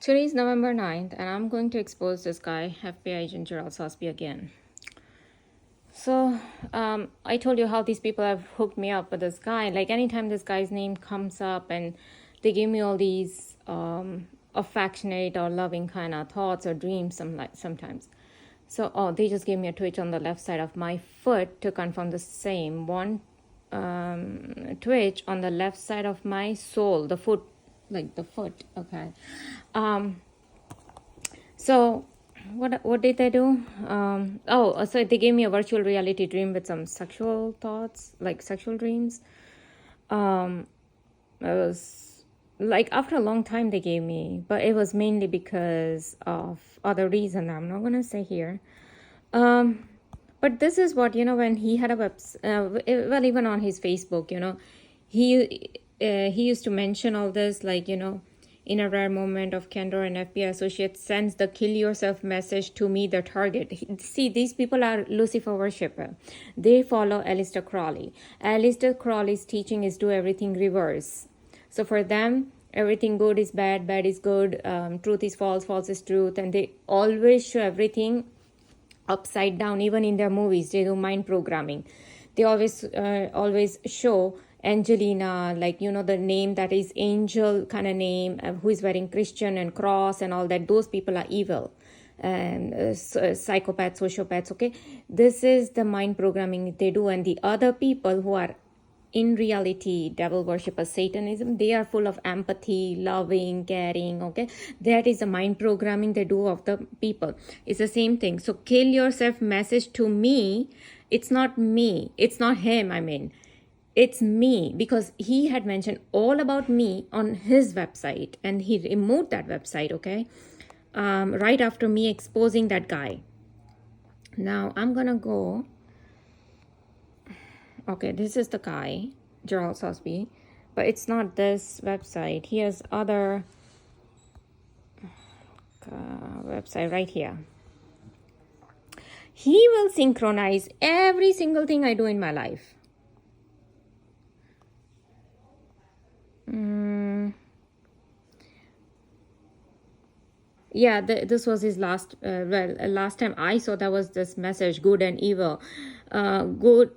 Today is November 9th, and I'm going to expose this guy, FBI agent GERAL SOSBEE, again. So, I told you how these people have hooked me up with this guy. Like, anytime this guy's name comes up and they give me all these affectionate or loving kind of thoughts or dreams sometimes. So, they just gave me a twitch on the left side of my foot to confirm the same. One twitch on the left side of my sole, the foot, like the foot, okay. So what did they do? So they gave me a virtual reality dream with some sexual thoughts, like sexual dreams. It was like after a long time they gave me, but it was mainly because of other reason I'm not gonna say here. But this is what, when he had a well, even on his Facebook, he used to mention all this, like, in a rare moment of candor, an FBI associate sends the kill yourself message to me, the target. See, these people are Lucifer worshipper. They follow Aleister Crowley. Aleister Crowley's teaching is do everything reverse. So for them, everything good is bad, bad is good, truth is false, false is truth. And they always show everything upside down. Even in their movies, they do mind programming. They always show Angelina, like, the name that is angel kind of name, who is wearing Christian and cross and all that. Those people are evil and psychopaths, sociopaths, okay. This is the mind programming they do. And the other people who are in reality devil worshippers, Satanism, they are full of empathy, loving, caring, okay. That is the mind programming they do of the people. It's the same thing. So kill yourself message to me, it's not me, it's not him, I mean, it's me, because he had mentioned all about me on his website and he removed that website, okay, right after me exposing that guy. Now I'm gonna go, okay, this is the guy, GERAL SOSBEE, but it's not this website. He has other website right here. He will synchronize every single thing I do in my life. Yeah, this was his last, last time I saw that was this message, good and evil. The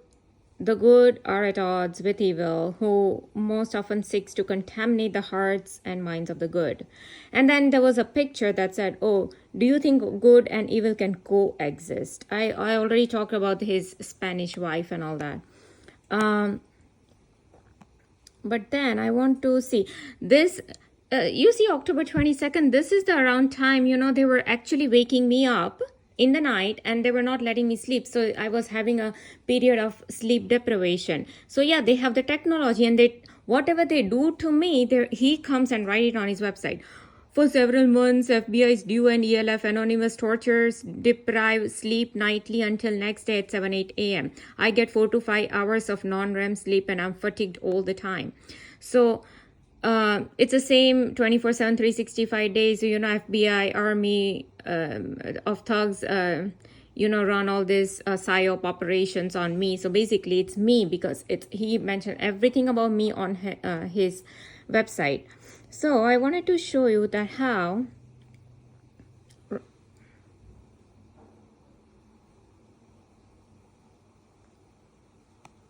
good are at odds with evil, who most often seeks to contaminate the hearts and minds of the good. And then there was a picture that said, oh, do you think good and evil can coexist? I already talked about his Spanish wife and all that. But then I want to see this. You see, October 22nd, this is the around time, they were actually waking me up in the night and they were not letting me sleep. So I was having a period of sleep deprivation. So yeah, they have the technology and whatever they do to me, he comes and write it on his website. For several months, FBI's due and ELF anonymous tortures deprive sleep nightly until next day at 7-8 a.m. I get 4 to 5 hours of non-REM sleep and I'm fatigued all the time. So it's the same 24/7, 365 days. FBI, army of thugs, run all this psyop operations on me. So basically, it's me because he mentioned everything about me on his website. So I wanted to show you that how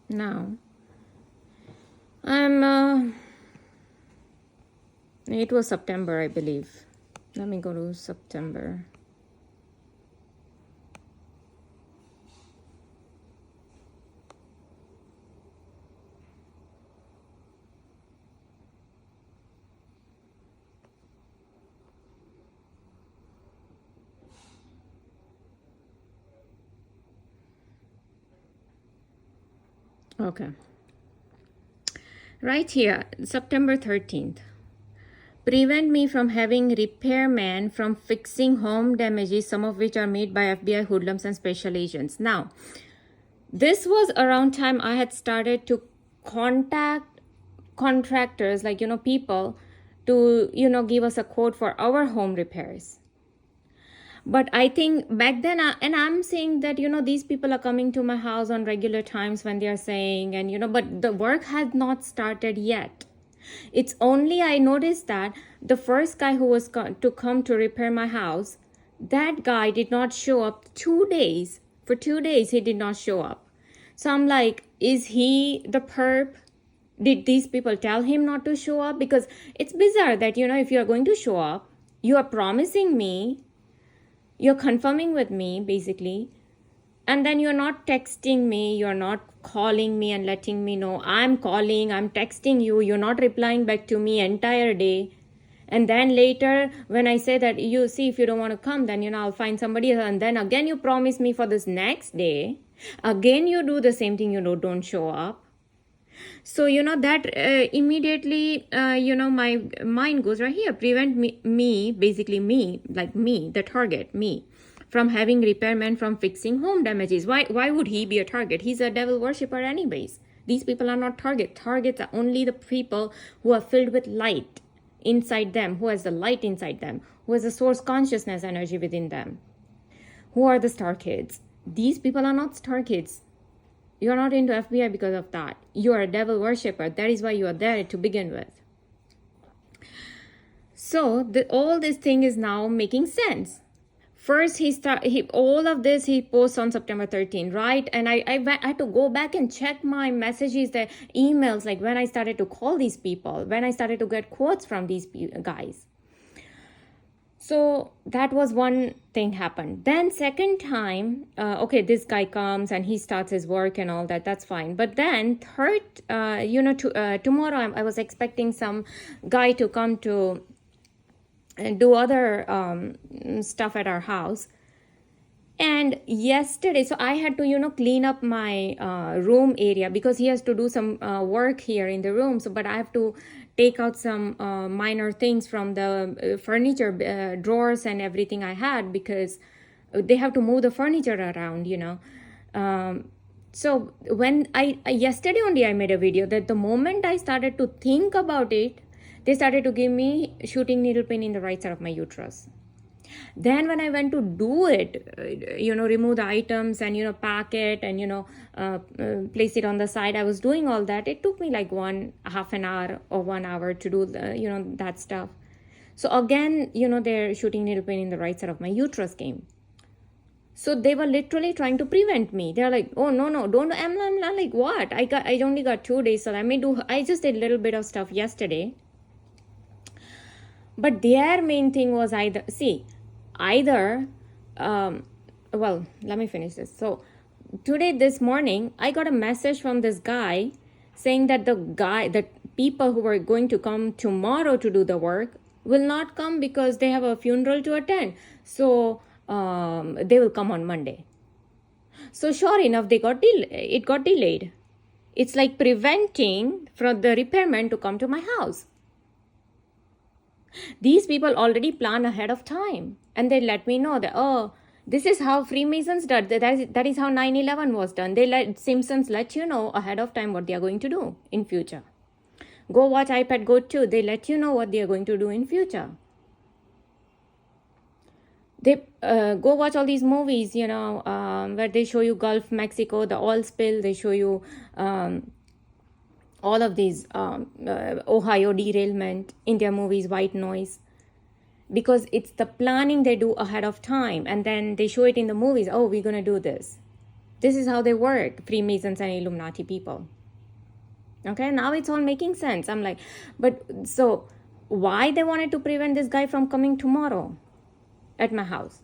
now it was September, I believe. Let me go to September. Okay. Right here, September 13th. Prevent me from having repairmen from fixing home damages, some of which are made by FBI hoodlums and special agents. Now, this was around time I had started to contact contractors, like, people to, give us a quote for our home repairs. But I think back then, and I'm saying that, these people are coming to my house on regular times when they are saying, and, but the work has not started yet. It's only I noticed that the first guy who was to come to repair my house, that guy did not show up 2 days. For 2 days, he did not show up. So I'm like, is he the perp? Did these people tell him not to show up? Because it's bizarre that, if you are going to show up, you are promising me, you're confirming with me, basically, and then you're not texting me, you're not calling me and letting me know I'm calling, I'm texting you, you're not replying back to me entire day. And then later when I say that, you see, if you don't want to come, then I'll find somebody else, and then again you promise me for this next day, again you do the same thing, don't show up. So that immediately my mind goes right here, prevent me basically me, like me, the target, me, from having repairmen, from fixing home damages. Why would he be a target? He's a devil worshipper anyways. These people are not targets are only the people who are filled with light inside them, who has the light inside them, who has the source consciousness energy within them. Who are the star kids? These people are not star kids. You're not into FBI because of that. You are a devil worshipper. That is why you are there to begin with. So all this thing is now making sense. First, all of this he posts on September 13th, right? And I had to go back and check my messages, the emails, like when I started to call these people, when I started to get quotes from these guys. So that was one thing happened. Then second time, okay, this guy comes and he starts his work and all that. That's fine. But then third, tomorrow I was expecting some guy to come to do other stuff at our house. And yesterday, so I had to, clean up my room area because he has to do some work here in the room. So, but I have to take out some minor things from the furniture drawers and everything I had, because they have to move the furniture around, so when yesterday only I made a video that the moment I started to think about it, they started to give me shooting needle pain in the right side of my uterus. Then when I went to do it, remove the items and, pack it and, place it on the side, I was doing all that. It took me like half an hour or 1 hour to do that stuff. So again, they're shooting needle pain in the right side of my uterus came. So they were literally trying to prevent me. They're like, oh, no, don't. I'm like, what? I only got 2 days. So I just did a little bit of stuff yesterday. But their main thing was well, let me finish this. So this morning, I got a message from this guy saying that the people who were going to come tomorrow to do the work will not come because they have a funeral to attend. So they will come on Monday. So sure enough, it got delayed. It's like preventing from the repairman to come to my house. These people already plan ahead of time, and they let me know that, oh, this is how Freemasons did. That is how 9/11 was done. Simpsons let you know ahead of time what they are going to do in future. Go watch iPad Go 2. They let you know what they are going to do in future. They go watch all these movies, where they show you Gulf, Mexico, the oil spill. They show you all of these Ohio derailment in their movies, white noise, because it's the planning they do ahead of time, and then they show it in the movies. Oh, we're going to do this. This is how they work, Freemasons and Illuminati people. Okay, now it's all making sense. I'm like, but so why they wanted to prevent this guy from coming tomorrow at my house?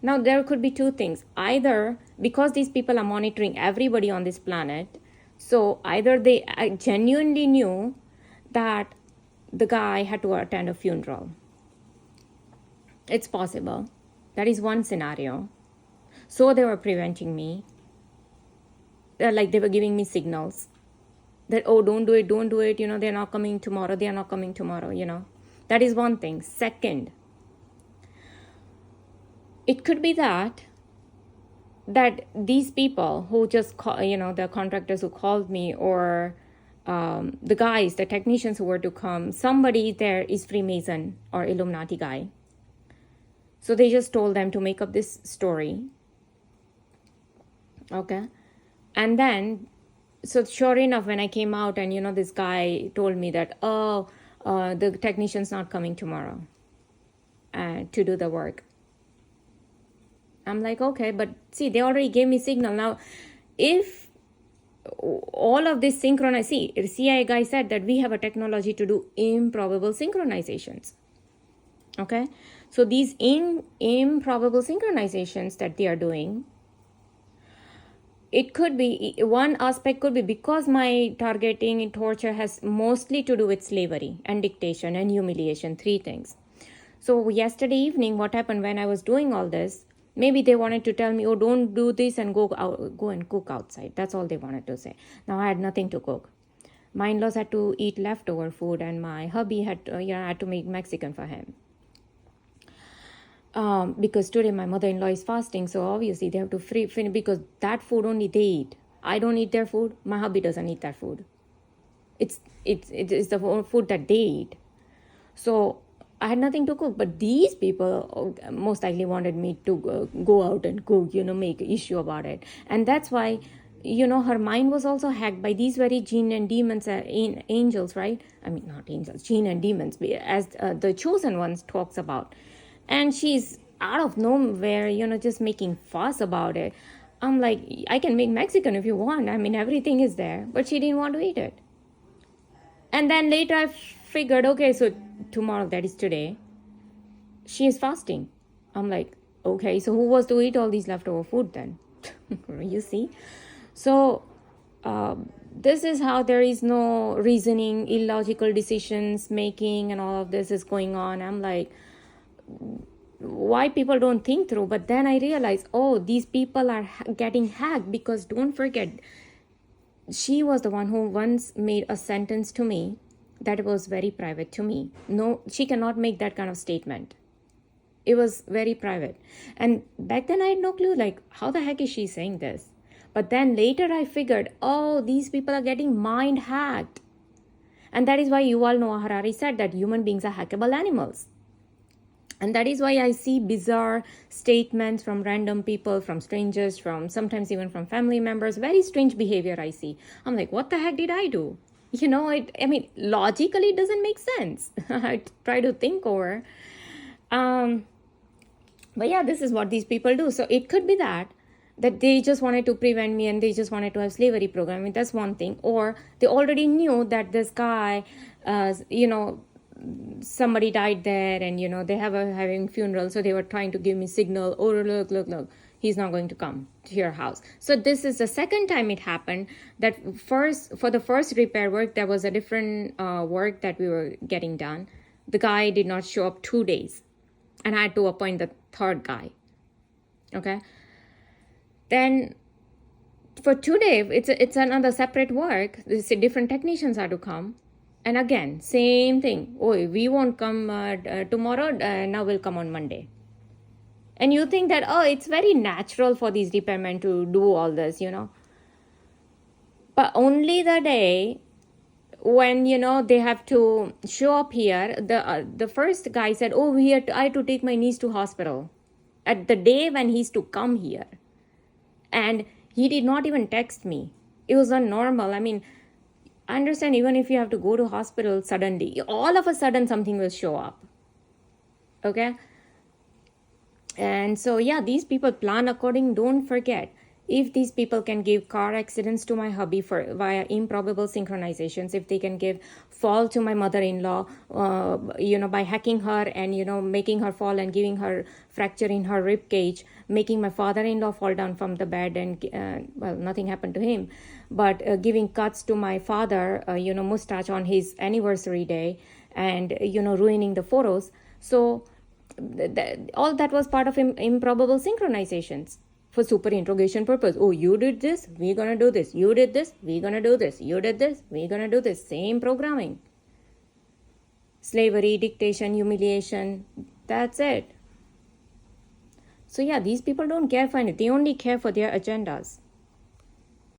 Now, there could be two things. Either because these people are monitoring everybody on this planet, so either they genuinely knew that the guy had to attend a funeral. It's possible. That is one scenario. So they were preventing me. Like they were giving me signals that, oh, don't do it, they're not coming tomorrow, That is one thing. Second, it could be that these people who just call, the contractors who called me, or the guys, the technicians who were to come, somebody there is Freemason or Illuminati guy. So they just told them to make up this story. Okay. And then So sure enough, when I came out and, this guy told me that, the technician's not coming tomorrow to do the work. I'm like, okay, but see, they already gave me signal. Now, if all of this synchronize, see, CIA guy said that we have a technology to do improbable synchronizations. Okay, so these improbable synchronizations that they are doing, it could be, one aspect could be because my targeting and torture has mostly to do with slavery and dictation and humiliation, 3 things. So yesterday evening, what happened when I was doing all this, maybe they wanted to tell me, oh, don't do this and go and cook outside. That's all they wanted to say. Now I had nothing to cook. My in-laws had to eat leftover food, and my hubby had to make Mexican for him. Because today my mother-in-law is fasting, so obviously they have to finish, because that food only they eat. I don't eat their food. My hubby doesn't eat that food. It is the food that they eat. So I had nothing to cook, but these people most likely wanted me to go out and cook, make an issue about it. And that's why, her mind was also hacked by these very jinn and demons, angels, right? I mean, not angels, jinn and demons, as the chosen ones talks about. And she's out of nowhere, just making fuss about it. I'm like, I can make Mexican if you want. I mean, everything is there, but she didn't want to eat it. And then later I figured, okay, so tomorrow, that is today, she is fasting. I'm like, okay, so who was to eat all these leftover food then? You see? So this is how there is no reasoning, illogical decisions making, and all of this is going on. I'm like, why people don't think through. But then I realized, oh, these people are getting hacked, because don't forget, she was the one who once made a sentence to me that was very private to me. No, she cannot make that kind of statement. It was very private. And back then I had no clue, like, how the heck is she saying this? But then later I figured, oh, these people are getting mind hacked. And that is why Yuval Noah Harari said that human beings are hackable animals. And that is why I see bizarre statements from random people, from strangers, from sometimes even from family members. Very strange behavior I see. I'm like, what the heck did I do? Logically it doesn't make sense. I try to think over. But yeah, this is what these people do. So it could be that they just wanted to prevent me, and they just wanted to have slavery program. I mean, that's one thing. Or they already knew that this guy, somebody died there, and they having funeral, so they were trying to give me signal, oh, look, he's not going to come to your house. So this is the second time it happened. That for the first repair work, there was a different work that we were getting done. The guy did not show up 2 days, and I had to appoint the third guy. Okay, then for 2 days, it's another separate work. Different technicians are to come. And again, same thing. Oh, we won't come tomorrow. Now we'll come on Monday. And you think that, oh, it's very natural for these repairmen to do all this, But only the day when, they have to show up here. The first guy said, oh, I had to take my niece to hospital. At the day when he's to come here. And he did not even text me. It was not normal. I mean, I understand, even if you have to go to hospital suddenly, all of a sudden something will show up. Okay? And so, yeah, these people plan according. Don't forget, if these people can give car accidents to my hubby via improbable synchronizations, if they can give fall to my mother-in-law, by hacking her and, making her fall and giving her fracture in her rib cage, making my father-in-law fall down from the bed and, nothing happened to him, but giving cuts to my father, mustache on his anniversary day, and, ruining the photos. So all that was part of improbable synchronizations. For super interrogation purpose. Oh, you did this, we're gonna do this. You did this, we're gonna do this. You did this, we're gonna do this. Same programming. Slavery, dictation, humiliation. That's it. So yeah, these people don't care for anything. They only care for their agendas.